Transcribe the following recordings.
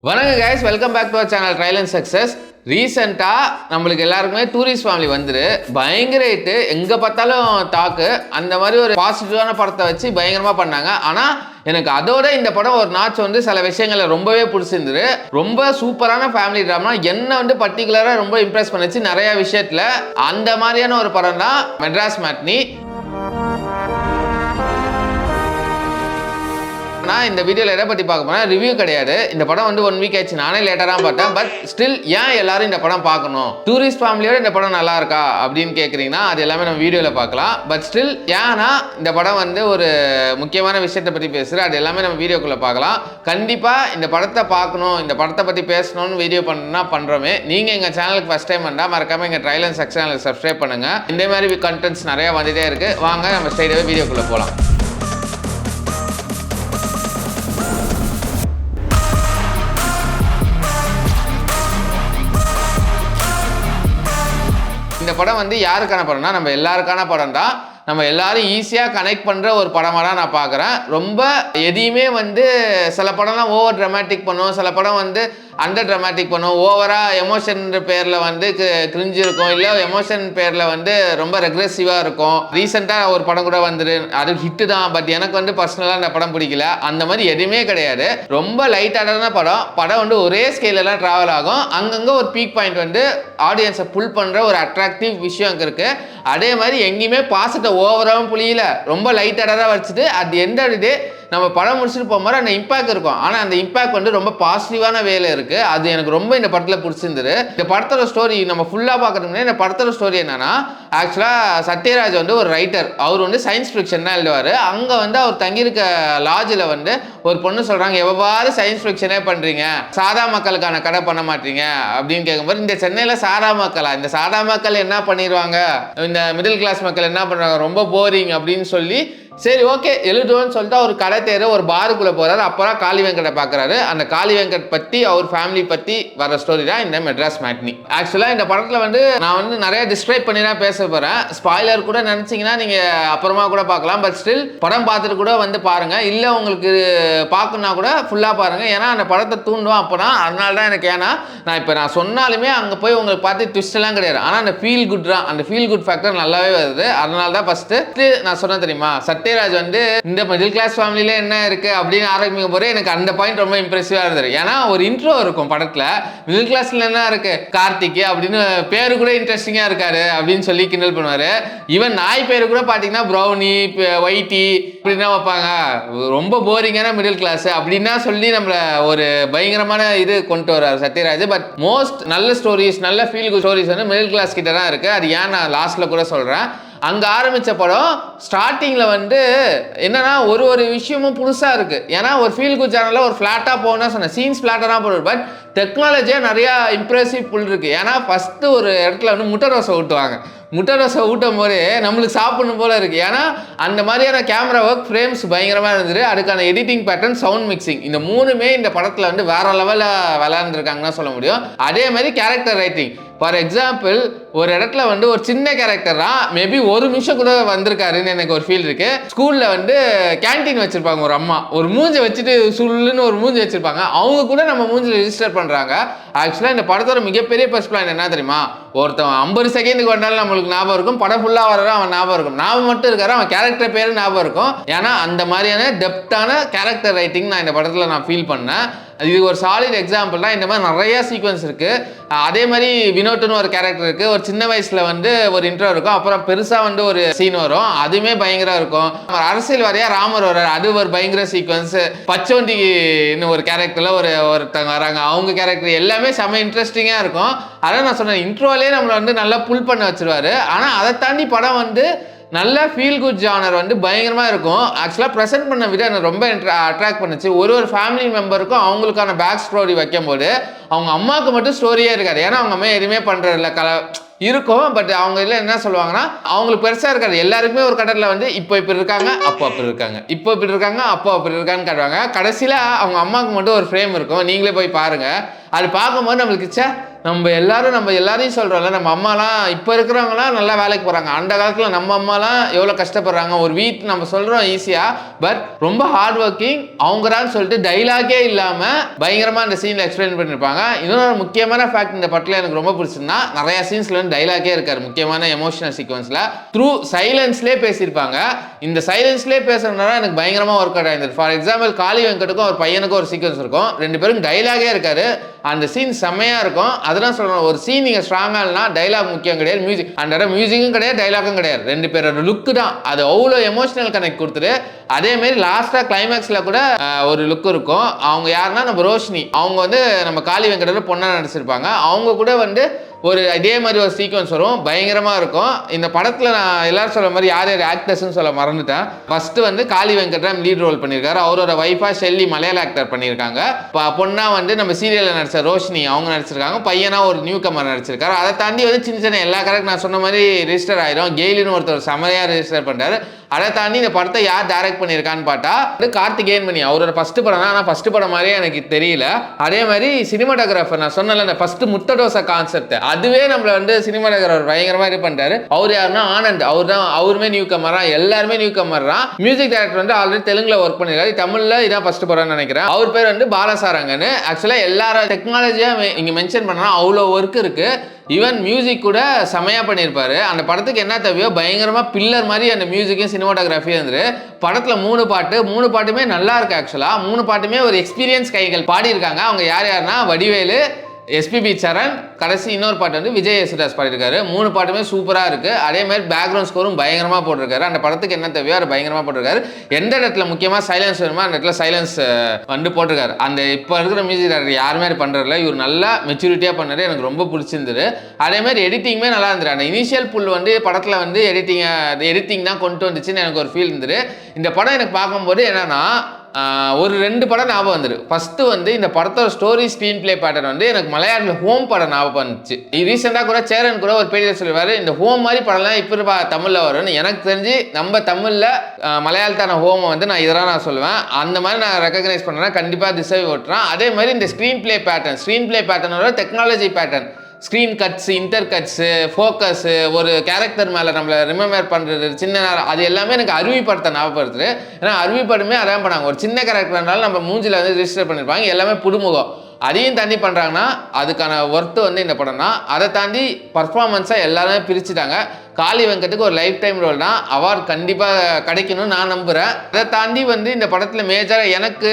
வணக்கம் guys, welcome back to our channel trial and success. ரீசெண்டாக நம்மளுக்கு எல்லாருக்குமே டூரிஸ்ட் ஃபேமிலி வந்துரு பயங்கர ஹிட்டு, எங்கே பார்த்தாலும் டாக்கு. அந்த மாதிரி ஒரு பாசிட்டிவான படத்தை வச்சு பயங்கரமாக பண்ணாங்க. ஆனால் எனக்கு அதோட இந்த படம் ஒரு நாட்ச் வந்து சில விஷயங்களை ரொம்பவே பிடிச்சிருந்துரு. ரொம்ப சூப்பரான ஃபேமிலி ட்ராமா. என்ன வந்து பர்டிகுலராக ரொம்ப இம்ப்ரெஸ் பண்ணுச்சு நிறைய விஷயத்தில். அந்த மாதிரியான ஒரு படம் தான் மெட்ராஸ் மேட்னி. நான் இந்த வீடியோவில் எதை பற்றி பார்க்க போனால் ரிவ்யூ கிடையாது. இந்த படம் வந்து 1 வீக் ஆச்சு, நானே லேட்டாக தான் பார்த்தேன். பட் ஸ்டில் ஏன் எல்லாரும் இந்த படம் பார்க்கணும், டூரிஸ்ட் ஃபேமிலியோட இந்த படம் நல்லா இருக்கா அப்படின்னு கேட்குறீங்கன்னா அது எல்லாமே நம்ம வீடியோவில் பார்க்கலாம். பட் ஸ்டில் ஏன்னா இந்த படம் வந்து ஒரு முக்கியமான விஷயத்தை பற்றி பேசுகிறேன், அது எல்லாமே நம்ம வீடியோக்குள்ளே பார்க்கலாம். கண்டிப்பாக இந்த படத்தை பார்க்கணும், இந்த படத்தை பற்றி பேசணும்னு வீடியோ பண்ணா பண்ணுறோமே. நீங்கள் எங்கள் சேனலுக்கு ஃபஸ்ட் டைம் வந்தால் மறக்காமல் எங்கள் ட்ரையல் அண்ட் சக்ஸஸ் சேனலுக்கு சப்ஸ்கிரைப் பண்ணுங்கள். இந்த மாதிரி கண்டென்ட்ஸ் நிறையா வந்துகிட்டே இருக்குது. வாங்க நம்ம ஸ்ட்ரைட்டாகவே வீடியோக்குள்ளே போகலாம். இந்த படம் வந்து யாருக்கான படம்னா நம்ம எல்லாருக்கான படம் தான். நம்ம எல்லாரும் ஈஸியாக கனெக்ட் பண்ணுற ஒரு படமாக தான் நான் பார்க்குறேன். ரொம்ப எதையுமே வந்து சில படம்லாம் ஓவர் ட்ராமாட்டிக் பண்ணுவோம், சில படம் வந்து அண்டர் ட்ராமாட்டிக் பண்ணுவோம், ஓவராக எமோஷன் பேரில் வந்து கிரிஞ்சு இருக்கும், இல்லை எமோஷன் பேரில் வந்து ரொம்ப ரெக்ரெசிவாக இருக்கும். ரீசெண்டாக ஒரு படம் கூட வந்துரு, அது ஹிட்டு தான். பட் எனக்கு வந்து பர்சனலாக அந்த படம் பிடிக்கல. அந்த மாதிரி எதுவுமே கிடையாது. ரொம்ப லைட்டான படம் வந்து ஒரே ஸ்கேலெல்லாம் ட்ராவல் ஆகும். அங்கங்கே ஒரு பீக் பாயிண்ட் வந்து ஆடியன்ஸை புல் பண்ணுற ஒரு அட்ராக்டிவ் விஷயம் அங்கே இருக்குது. அதே மாதிரி எங்கேயுமே பாசத்தை ஓவராகவும் புரியல, ரொம்ப லைட்டாக தான் வச்சுட்டு அட் எண்ட் ஆஃப் தி டே நம்ம படம் முடிச்சுட்டு போகும்போது அந்த இம்பாக்ட் இருக்கும். ஆனால் அந்த இம்பாக்ட் வந்து ரொம்ப பாசிட்டிவான வேலை இருக்குது. அது எனக்கு ரொம்ப இந்த படத்தில் பிடிச்சிருந்தது. இந்த படத்தோட ஸ்டோரி நம்ம ஃபுல்லாக பார்க்குறதுக்கு இந்த படத்தோட ஸ்டோரி என்னன்னா, ஆக்சுவலாக சத்யராஜ் வந்து ஒரு ரைட்டர். அவர் வந்து சயின்ஸ் ஃபிக்ஷன் தான் எழுதுவார். அங்கே வந்து அவர் தங்கியிருக்க லாட்ஜில் வந்து ஒரு பொண்ணு சொல்கிறாங்க, எவ்வாறு சயின்ஸ் ஃபிக்ஷனே பண்ணுறீங்க, சாதா மக்களுக்கான கடை பண்ண மாட்டீங்க அப்படின்னு கேட்கும்போது, இந்த சென்னையில் சாதா மக்களா, இந்த சாதா மக்கள் என்ன பண்ணிடுவாங்க, இந்த மிடில் கிளாஸ் மக்கள் என்ன பண்ணுறாங்க, ரொம்ப போரிங் அப்படின்னு சொல்லி சரி ஓகே எழுதுவோன்னு சொல்லிட்டு அவர் கடை தேர ஒரு பாருக்குள்ளே போகிறாரு. அப்புறம் காளி வெங்கட்டை பார்க்குறாரு. அந்த காளி வெங்கட் பற்றி அவர் ஃபேமிலி பற்றி வர ஸ்டோரி தான் இந்த மெட்ராஸ் மேட்னி. ஆக்சுவலாக இந்த படத்தில் வந்து நான் வந்து நிறைய டிஸ்கிரைப் பண்ணி தான் பேச போகிறேன். ஸ்பாய்லர் கூட நினச்சிங்கன்னா நீங்கள் அப்புறமா கூட பார்க்கலாம். பட் ஸ்டில் படம் பார்த்துட்டு கூட வந்து பாருங்கள். இல்லை உங்களுக்கு பார்க்கணுன்னா கூட ஃபுல்லாக பாருங்கள். ஏன்னா அந்த படத்தை தூண்டுவோம் அப்போனா. அதனால தான் எனக்கு, ஏன்னா நான் சொன்னாலுமே அங்கே போய் உங்களுக்கு பார்த்து ட்விஸ்ட் எல்லாம் கிடையாது. ஆனால் அந்த ஃபீல் குட் தான், அந்த ஃபீல் குட் ஃபேக்டர் நல்லாவே வருது. அதனால தான் ஃபஸ்ட்டு நான் சொன்னேன் தெரியுமா, சத்யராஜ் வந்து இந்த மிடில் கிளாஸ் ஃபேமிலியில என்ன இருக்கு அப்படின்னு ஆரம்பிக்கும் போது எனக்கு அந்த பாயிண்ட் ரொம்ப இம்ப்ரெசிவா இருந்தது. ஏன்னா ஒரு இன்ட்ரோ இருக்கும் படத்துல, மிடில் கிளாஸ்ல என்ன இருக்கு, கார்த்திக் அப்படின்னு பேரு கூட இன்ட்ரெஸ்டிங்கா இருக்காரு அப்படின்னு சொல்லி கிண்டல் பண்ணுவாரு. ஈவன் நாய் பேரு கூட பாத்தீங்கன்னா ப்ரௌனி, ஒயிட்டி அப்படின்னா வைப்பாங்க. ரொம்ப போரிங்கான மிடில் கிளாஸ் அப்படின்னா சொல்லி நம்மள ஒரு பயங்கரமான இது கொண்டு வர்றாரு சத்யராஜ். பட் மோஸ்ட் நல்ல ஸ்டோரிஸ், நல்ல ஃபீல் குட் ஸ்டோரிஸ் வந்து மிடில் கிளாஸ் கிட்ட தான் இருக்கு. அது ஏன் நான் லாஸ்ட்ல கூட சொல்றேன். அங்கே ஆரம்பித்த படம் ஸ்டார்டிங்கில் வந்து என்னன்னா ஒரு விஷயமும் புதுசாக இருக்குது. ஏன்னா ஒரு ஃபீல் குட் சேனலில் ஒரு ஃப்ளாட்டாக போகணும்னு சொன்னேன், சீன்ஸ் ஃப்ளாட்டாக தான் போடுறது. பட் டெக்னாலஜியாக நிறையா இம்ப்ரெசிவ் புல் இருக்குது. ஏன்னா ஃபஸ்ட்டு ஒரு இடத்துல வந்து முட்டை ரோசை ஊட்டுவாங்க. முட்டை ரோசை ஊட்டும் போது நம்மளுக்கு சாப்பிடணும் போல இருக்குது. ஏன்னா அந்த மாதிரியான கேமரா ஒர்க், ஃப்ரேம்ஸ் பயங்கரமாக இருந்தது. அதுக்கான எடிட்டிங் பேட்டர்ன், சவுண்ட் மிக்சிங், இந்த மூணுமே இந்த படத்தில் வந்து வேற லெவலில் விளையாண்டுருக்காங்கன்னு சொல்ல முடியும். அதே மாதிரி கேரக்டர் ரைட்டிங். ஃபார் எக்ஸாம்பிள் ஒரு இடத்துல வந்து ஒரு சின்ன கேரக்டர் தான், மேபி ஒரு நிமிஷம் கூட வந்திருக்காருன்னு எனக்கு ஒரு ஃபீல் இருக்கு. ஸ்கூல்ல வந்து கேன்டீன் வச்சிருப்பாங்க, ஒரு அம்மா ஒரு மூஞ்சி வச்சுட்டு சுள்ளுன்னு ஒரு மூஞ்சி வச்சிருப்பாங்க. அவங்க கூட நம்ம மூஞ்சி ரெஜிஸ்டர் பண்றாங்க. ஆக்சுவலா இந்த படத்தோட மிகப்பெரிய ப்ளஸ் பாயிண்ட் என்ன தெரியுமா, ஒருத்தன் 50 செகண்டுக்கு வந்தாலும் நம்மளுக்கு ஞாபகம் இருக்கும், படம் ஃபுல்லா வர்றதும் அவன் ஞாபகம் இருக்கும். ஞாபகம் மட்டும் இருக்காரு, அவன் கேரக்டர் பேரு ஞாபகம் இருக்கும். ஏன்னா அந்த மாதிரியான டெப்தான கேரக்டர் ரைட்டிங் நான் இந்த படத்துல நான் ஃபீல் பண்ணேன். இது ஒரு சாலிட் எக்ஸாம்பிள் தான். இந்த மாதிரி நிறைய சீக்வன்ஸ் இருக்கு. அதே மாதிரி வினோட்னு ஒரு கேரக்டர் இருக்கு. ஒரு சின்ன வயசுல வந்து ஒரு இன்ட்ரோ இருக்கும், அப்புறம் பெருசா வந்து ஒரு சீன் வரும், அதுவுமே பயங்கரம் இருக்கும். அரசியல் வரையா ராமர் வர்றாரு, அது ஒரு பயங்கர சீக்வன்ஸ். பச்சோண்டி ஒரு கேரக்டர்ல ஒருத்தங்க வராங்க, அவங்க கேரக்டர் எல்லாமே செம்ம இன்ட்ரெஸ்டிங்கா இருக்கும். அதான் நான் சொன்னேன், இன்ட்ரோலே நம்மளை வந்து நல்லா புல் பண்ண வச்சிருவாரு. ஆனா அதை தாண்டி படம் வந்து நல்ல ஃபீல் குட் ஜானர் வந்து பயங்கரமாக இருக்கும். ஆக்சுவலாக ப்ரெசென்ட் பண்ண விட எனக்கு ரொம்ப அட்ராக்ட் பண்ணுச்சு. ஒரு ஃபேமிலி மெம்பருக்கும் அவங்களுக்கான பேக் ஸ்டோரி வைக்கும்போது அவங்க அம்மாவுக்கு மட்டும் ஸ்டோரியே இருக்காது. ஏன்னா அவங்க அம்மா எதுவுமே பண்ணுறதில்ல, இருக்கும். பட் அவங்க இல்லை என்ன சொல்லுவாங்கன்னா, அவங்களுக்கு பெருசாக இருக்காது. எல்லாருக்குமே ஒரு கடலில் வந்து இப்போ இப்படி இருக்காங்க, அப்போ அப்படி இருக்காங்க, இப்போ இப்படி இருக்காங்க, அப்போ அப்படி இருக்கான்னு காட்டுவாங்க. கடைசியில் அவங்க அம்மாவுக்கு மட்டும் ஒரு ஃப்ரேம் இருக்கும், நீங்களே போய் பாருங்கள். அது பார்க்கும்போது நம்மளுக்கு நம்ம எல்லாரையும் சொல்கிறோம்ல, நம்ம அம்மாலாம் இப்போ இருக்கிறவங்களாம் நல்லா வேலைக்கு போகிறாங்க. அந்த காலத்தில் நம்ம அம்மாலாம் எவ்வளோ கஷ்டப்படுறாங்க. ஒரு வீட்டு நம்ம சொல்கிறோம் ஈஸியாக, பட் ரொம்ப ஹார்ட் ஒர்க்கிங் அவங்கறான்னு சொல்லிட்டு டைலாகே இல்லாமல் பயங்கரமாக அந்த சீனில் எக்ஸ்பிளைன் பண்ணியிருப்பாங்க. இன்னொரு முக்கியமான ஃபேக்ட் இந்த படத்தில் எனக்கு ரொம்ப பிடிச்சிருந்தா, நிறைய சீன்ஸில் வந்து டைலாகே இருக்காரு. முக்கியமான எமோஷனல் சீக்வன்ஸில் த்ரூ சைலன்ஸ்லேயே பேசியிருப்பாங்க. இந்த சைலன்ஸ்லேயே பேசுறதுனால எனக்கு பயங்கரமாக ஒர்க் அவுட் ஆயிருந்தது. ஃபார் எக்ஸாம்பிள் காளி வெங்கட்டுக்கும் ஒரு பையனுக்கும் ஒரு சீக்வன்ஸ் இருக்கும், 2 பேரும் டைலாகே இருக்காரு. அந்த சீன் செம்மையா இருக்கும். அதெல்லாம் சொல்றேன், ஒரு சீன் நீங்க ஸ்ட்ராங்கா இல்லைனா டைலாக் முக்கியம் கிடையாது, மியூசிக். அந்த மியூசிக்கும் கிடையாது, டைலாக்கும் கிடையாது, 2 பேரோட லுக்கு தான் அது அவ்வளோ எமோஷனல் கனெக்ட் கொடுத்துரு. அதே மாதிரி லாஸ்டா கிளைமேக்ஸ்ல கூட ஒரு லுக் இருக்கும். அவங்க யாருன்னா நம்ம ரோஷினி, அவங்க வந்து நம்ம காளி வெங்கடோட பொண்ணா நடிச்சிருப்பாங்க. அவங்க கூட வந்து ஒரு இதே மாதிரி ஒரு சீக்வன்ஸ் வரும், பயங்கரமாக இருக்கும். இந்த படத்தில் நான் எல்லாரும் சொல்ல மாதிரி யார் ஆக்டர்ஸ்ன்னு சொல்ல மறந்துட்டேன். ஃபஸ்ட்டு வந்து காளி வெங்கட்ராம் லீட் ரோல் பண்ணியிருக்காரு. அவரோட ஒய்ஃபா ஷெல்லி மலையாள ஆக்டர் பண்ணியிருக்காங்க. பொண்ணா வந்து நம்ம சீரியலில் நடிச்ச ரோஷினி அவங்க நடிச்சிருக்காங்க. பையனா ஒரு நியூ கமர் நடிச்சிருக்காரு. அதை தாண்டி வந்து சின்ன சின்ன எல்லா கரெக்ட் நான் சொன்ன மாதிரி ரிஜிஸ்டர் ஆயிரும். கெயிலின்னு ஒருத்தர் செமையாக ரிஜிஸ்டர் பண்ணுறாரு. அதை தாண்டி இந்த படத்தை யார் டைரக்ட் பண்ணியிருக்கான்னு பார்த்தா கார்த்திகேயன் மணி, அவரோட ஃபர்ஸ்ட் படம் தான். ஆனால் ஃபர்ஸ்ட் படம் மாதிரியே எனக்கு தெரியல. அதே மாதிரி சினிமாட்டோகிராஃபர் நான் சொன்னல இந்த ஃபர்ஸ்ட் முட்டடோசா கான்செப்ட், அதுவே நம்மள வந்து சினிமாட்டோகிராஃபர் பயங்கரமா இது பண்றாரு. அவர் யாருன்னா ஆனந்த், அவருமே நியூ கமரா, எல்லாருமே நியூ கமர் தான். மியூசிக் டைரக்டர் வந்து ஆல்ரெடி தெலுங்குல ஒர்க் பண்ணிருக்காரு, தமிழ்ல இதான் ஃபர்ஸ்ட் படம்னு நினைக்கிறேன். அவர் பேர் வந்து பாலசாரங்கன்னு. ஆக்சுவலா எல்லாரும் டெக்னாலஜியா இங்க மென்ஷன் பண்ணா அவ்வளோ ஒர்க் இருக்கு. ஈவன் மியூசிக் கூட செமையா பண்ணியிருப்பாரு. அந்த படத்துக்கு என்ன தேவையோ பயங்கரமா பில்லர் மாதிரி அந்த மியூசிக்கும் சினிமாட்டோகிராஃபியும் இருந்துரு. படத்துல 3 பாட்டுமே நல்லா இருக்கு. ஆக்சுவலா 3 பாட்டுமே ஒரு எக்ஸ்பீரியன்ஸ் கைகள் பாடியிருக்காங்க. அவங்க யாருன்னா வடிவேலு, எஸ்பிபி சரண், கடைசி இன்னொரு பாட்டு வந்து விஜய் யேசுதாஸ் பாடியிருக்காரு. 3 பாட்டுமே சூப்பராக இருக்கு. அதே மாதிரி பேக்ரவுண்ட் ஸ்கோரும் பயங்கரமாக போட்டிருக்காரு. அந்த படத்துக்கு என்ன தேவையோ அதை பயங்கரமாக போட்டிருக்காரு. எந்த இடத்துல முக்கியமாக சைலன்ஸ் வேணுமோ அந்த இடத்துல சைலன்ஸ் வந்து போட்டிருக்காரு. அந்த இப்போ இருக்கிற மியூசிக் டைரக்டர் யாருமே அது பண்ணுறதில்ல. இவர் நல்லா மெச்சூரிட்டியாக பண்ணாரு, எனக்கு ரொம்ப பிடிச்சிருந்தது. அதே மாதிரி எடிட்டிங்குமே நல்லா இருந்தது. அந்த இனிஷியல் புல் வந்து படத்தில் வந்து எடிட்டிங் தான் கொண்டு வந்துச்சுன்னு எனக்கு ஒரு ஃபீல் இருந்தது. இந்த படம் எனக்கு பார்க்கும்போது என்னன்னா ஒரு 2 படம் ஞாபகம் வந்துரு. ஃபர்ஸ்ட் வந்து இந்த படத்தோட ஸ்டோரி ஸ்க்ரீன் பிளே பேட்டர்ன் வந்து எனக்கு மலையாளத்தில் ஹோம் படம் ஞாபகம் வந்துச்சு. ரீசெண்டாக கூட சேரன் கூட ஒரு பேஜில் சொல்லுவார், இந்த ஹோம் மாதிரி படம்லாம் இப்போ தமிழில் வரும்னு. எனக்கு தெரிஞ்சு நம்ம தமிழில் மலையாளத்தான ஹோமை வந்து நான் இதெல்லாம் நான் சொல்லுவேன். அந்த மாதிரி நான் ரெக்கக்னைஸ் பண்ணுறேன், கண்டிப்பாக திசை ஓட்டுறேன். அதே மாதிரி இந்த ஸ்க்ரீன் பிளே பேட்டர்னோட technology pattern, screen cuts, inter cuts, focus, ஒரு கேரக்டர் மேலே நம்மளை ரிமெம்பர் பண்ணுறது, சின்ன நேரம், அது எல்லாமே எனக்கு அருவி படத்தை ஞாபகப்படுத்துது. ஏன்னா அருவி படமே அதான் பண்ணாங்க. ஒரு சின்ன கேரக்டர்னாலும் நம்ம மூஞ்சில் வந்து ரிஜிஸ்டர் பண்ணியிருப்பாங்க, எல்லாமே புதுமுகம். அதையும் தாண்டி பண்ணுறாங்கன்னா அதுக்கான ஒர்த்து வந்து இந்த படம் தான். அதை தாண்டி பர்ஃபார்மன்ஸாக எல்லாருமே பிரிச்சுட்டாங்க. காளி வெங்கட்டுக்கு ஒரு லைஃப் டைம் ரோல் தான், அவார்டு கண்டிப்பாக கிடைக்கணும்னு நான் நம்புகிறேன். அதை தாண்டி வந்து இந்த படத்தில் மேஜராக எனக்கு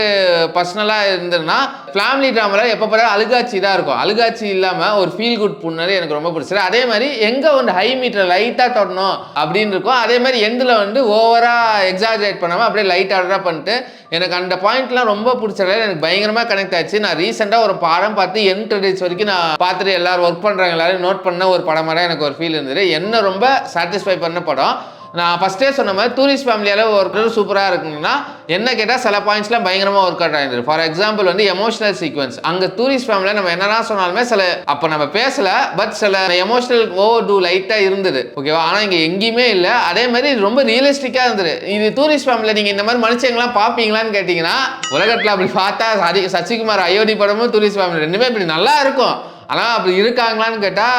பர்சனலாக இருந்ததுன்னா ஃபேமிலி ட்ராமாவில் எப்போ பார்த்தாலும் அழுகாட்சி தான் இருக்கும். அழுகாட்சி இல்லாமல் ஒரு ஃபீல் குட் புண்ணது எனக்கு ரொம்ப பிடிச்சது. அதே மாதிரி எங்கே வந்து ஹை மீட்டர் லைட்டாக தொடணும் அப்படின்னு இருக்கும். அதே மாதிரி எண்டில் வந்து ஓவராக எக்ஸாஜரேட் பண்ணாமல் அப்படியே லைட் ஆர்டராக பண்ணிட்டு எனக்கு அந்த பாயிண்ட்லாம் ரொம்ப பிடிச்சது. எனக்கு பயங்கரமாக கனெக்ட் ஆச்சு. நான் ரீசெண்டாக ஒரு படம் பார்த்து என் கிரெடிட்ஸ் வரைக்கும் நான் பார்த்துட்டு எல்லாரும் ஒர்க் பண்ணுறாங்க எல்லாரும் நோட் பண்ண ஒரு படமாக தான் எனக்கு ஒரு ஃபீல் இருந்தது. என்ன ரொம்ப சாட்டிஸ்ஃபை பண்ண படம். நான் ஃபஸ்ட்டே சொன்ன மாதிரி டூரிஸ்ட் ஃபேமிலியால் ஒர்க் சூப்பராக இருக்குங்கன்னா என்ன கேட்டால் சில பாயிண்ட்ஸ்லாம் பயங்கரமாக ஒர்க் அவுட் ஆகிடுது. ஃபார் எக்ஸாம்பிள் வந்து எமோஷனல் சீக்வன்ஸ், அங்கே டூரிஸ்ட் ஃபேமிலியில் நம்ம என்னன்னா சொன்னாலுமே சில அப்போ நம்ம பேசலை, பட் சில எமோஷனல் ஓவர் டூ லைட்டாக இருந்தது, ஓகேவா? ஆனால் இங்கே எங்கேயுமே இல்லை. அதே மாதிரி ரொம்ப ரியலிஸ்டிக்காக இருந்தது. இது டூரிஸ்ட் ஃபேமிலியில் நீங்கள் இந்த மாதிரி மனுஷங்களாம் பார்ப்பீங்களான்னு கேட்டிங்கன்னா உலகத்தில் அப்படி பார்த்தா சசிகுமார் அயோத்தி படமும் டூரிஸ்ட் ஃபேமிலி ரெண்டுமே இப்படி நல்லா இருக்கும். ஆனால் அப்படி இருக்காங்களான்னு கேட்டால்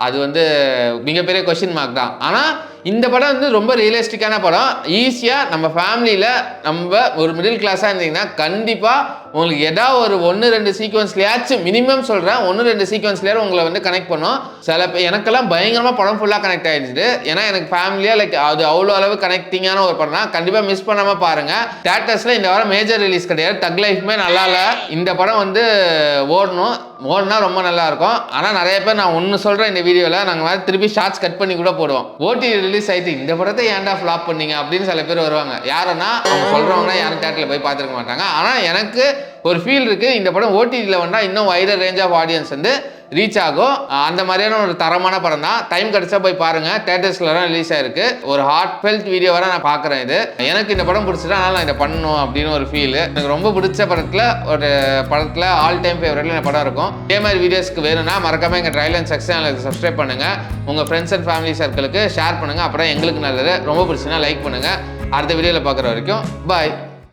அது வந்து மிகப்பெரிய கொஸ்டின் மார்க் தான். ஆனால் இந்த படம் வந்து ரொம்ப ரியலிஸ்டிக்கான படம். ஈஸியாக நம்ம ஃபேமிலியில் நம்ம ஒரு மிடில் கிளாஸாக இருந்தீங்கன்னா கண்டிப்பாக உங்களுக்கு ஏதாவது ஒரு 1-2 சீக்வன்ஸ்லையாச்சும் மினிமம் சொல்கிறேன், 1-2 சீக்வன்ஸ்லேயே உங்களை வந்து கனெக்ட் பண்ணும். எனக்கெல்லாம் பயங்கரமாக படம் ஃபுல்லாக கனெக்ட் ஆகிடுச்சு. ஏன்னா எனக்கு ஃபேமிலியாக லைக் அது அவ்வளோ அளவு கனெக்டிங்கான ஒரு படம் தான். கண்டிப்பாக மிஸ் பண்ணாமல் பாருங்கள். தியேட்டர்ஸில் இந்த வாரம் மேஜர் ரிலீஸ் கிடையாது. தக் லைஃப்மே நல்லா இல்லை. இந்த படம் வந்து ஓடுனா ரொம்ப நல்லா இருக்கும். ஆனால் நிறைய பேர் நான் ஒன்று சொல்கிறேன் இந்த வீடியோவில், நாங்கள் மாதிரி திருப்பி ஷார்ட்ஸ் கட் பண்ணி கூட போடுவோம். ஓடி ரிலீஸ் ஆகிட்டு இந்த படத்தை ஏன்டா ஃப்ளாப் பண்ணீங்க அப்படின்னு சில பேர் வருவாங்க. யாருன்னா அவங்க சொல்கிறவங்கன்னா யாரும் தியேட்டரில் போய் பார்த்துருக்க மாட்டாங்க. ஆனால் எனக்கு ஒரு ஃபீல் இருக்குது, இந்த படம் ஓடிடியில் வந்தால் இன்னும் வைடர் ரேஞ்ச் ஆஃப் ஆடியன்ஸ் வந்து ரீச் ஆகும். அந்த மாதிரியான ஒரு தரமான படம் தான். டைம் கிடைச்சா போய் பாருங்கள். தியேட்டர்ஸ்ல தான் ரிலீஸ் ஆயிருக்கு. ஒரு ஹார்ட் ஃபெல்ட் வீடியோ வர நான் பார்க்குறேன். இது எனக்கு இந்த படம் பிடிச்சிட்டு அதனால் நான் இதை பண்ணணும் அப்படின்னு ஒரு ஃபீல். எனக்கு ரொம்ப பிடிச்ச படத்தில் ஆல் டைம் ஃபேவரட்ல இந்த படம் இருக்கும். இதே மாதிரி வீடியோஸ்க்கு வேணும்னா மறக்காம எங்கள் ட்ரைலன் செக்ஷன் சப்ஸ்கிரைப் பண்ணுங்கள். உங்கள் ஃப்ரெண்ட்ஸ் அண்ட் ஃபேமிலி சர்க்கிளுக்கு ஷேர் பண்ணுங்கள். அப்புறம் எங்களுக்கு நல்லது. ரொம்ப பிடிச்சுன்னா லைக் பண்ணுங்கள். அடுத்த வீடியோவில் பார்க்குற வரைக்கும் பாய்.